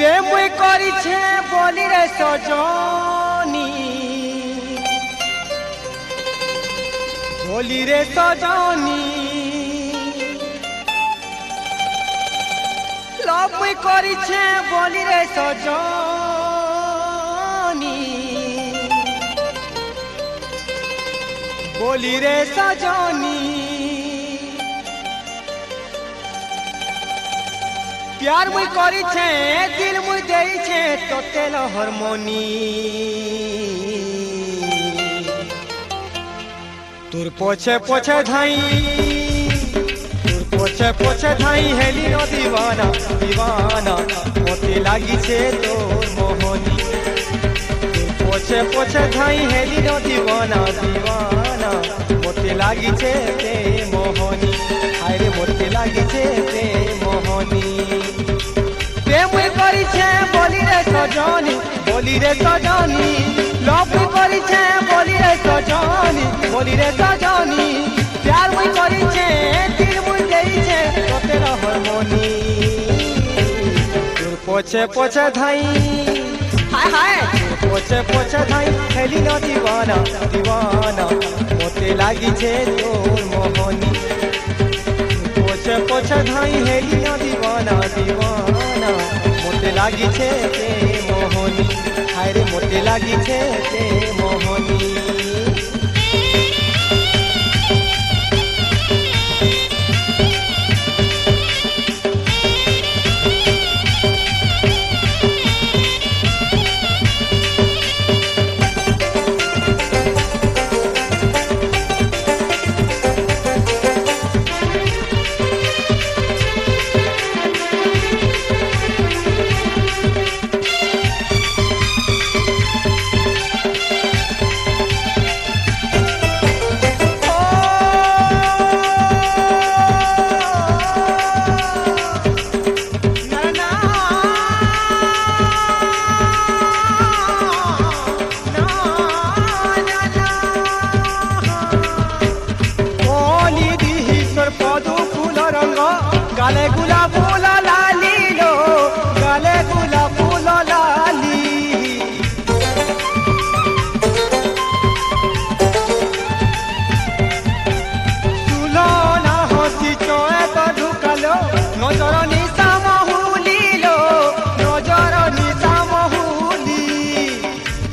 প্রেম করিছে বলি রে সজনী, বলি রে সজনী, লভ করিছে বলি রে সজনী, বলি রে সজনী। प्यार मुई करिछे दिल मुई देइछे तोते हारमोनी, तोर पोछे पोछे धाई, तोर पोछे पोछे धाई हेली नो दीवाना दीवाना मोते लागिछे तोर मोहनी। तोर पोछे पोछे धाई हेली नो दीवाना दीवाना मोते लागिछे ते मोहनी, हाय रे मोते लागिछे ते मोहनी। प्रेम करिछे बोली रे सजनी, बोली रे सजनी, लव करिछे बोली रे सजनी, बोली रे सजनी। प्यार मुई करिछे दिल मुई देइछे तोते हारमोनी, तोर पोछे पोछे धाई, हाय हाय तोर पोछे पोछे धाई हेली न दीवाना दीवाना मोते लागिछे तोर मोहनी। पोछे पोछे धाई हेली न दीवाना दीवाना मोते लागिछे ते मोहनी, हाय रे मोते लागिछे ते मोहनी। गाले गुलाब फूल लाली लो, गाले गुलाब फूल लाली, सुलो ना हसी चोए तो ढुकालो नजर निशा महुली लो, नजर निशा महुली।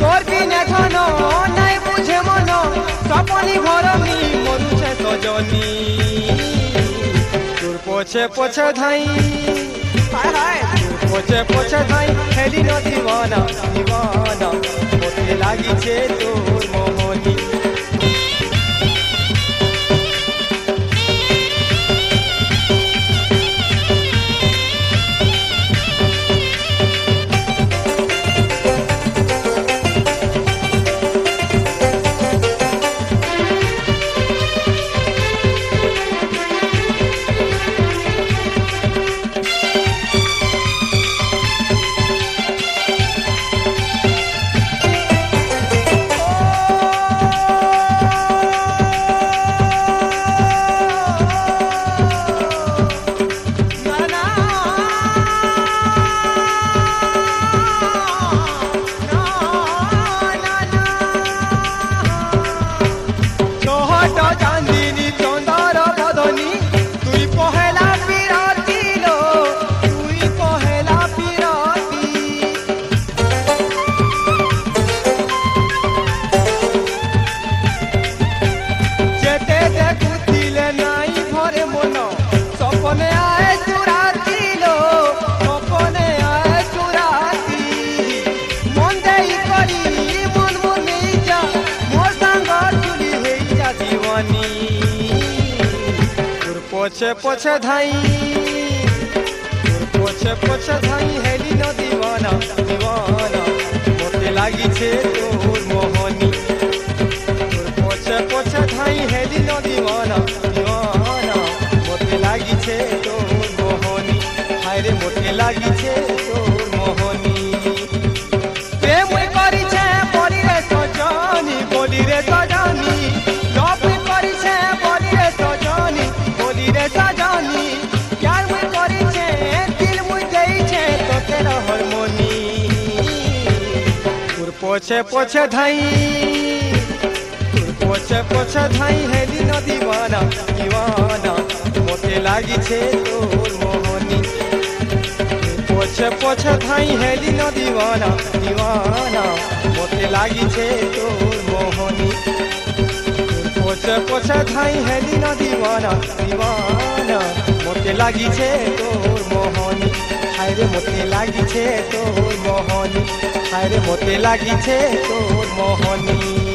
तोर बिने धन नाई बुझे मन सपनी भरमी मरुछे सजनी। पोछे पोछे धाई, हाय हाय पोछे पोछे धाई हेली न दीवाना दीवाना मोते लागिछे तोर मोहनी। पोछे पोछे धाई, तोर पोछे पोछे धाई हेली न दीवाना दीवाना मोते लागिछे तोर मोहनी। तोर पोछे पोछे धाई हेली न दीवाना दीवाना मोते लागिछे तोर मोहनी, हाय रे मोते लागिछे तोर मोहनी। प्रेम करिछे बोली रे सजनी, बोली रे सजनी, लव करिछे बोली रे सजनी, बोली रे सजनी। प्यार मुई करिछे दिल मुई देइछे तोते हारमोनी। পছে ধাই তোর পছে ধাই হেলি ন দিবানা দিবানা মতে লাগিছে তোর মোহনী পছে ধাই হেলি ন দিবানা দিবানা মতে লাগিছে তোর মোহনী পছে ধাই হেলি ন দিবানা দিবানা মতে লাগিছে তোর মোহনী হায়রে মতে লাগিছে তোর মোহনী হায়রে মতে লাগিছে তোর মোহনী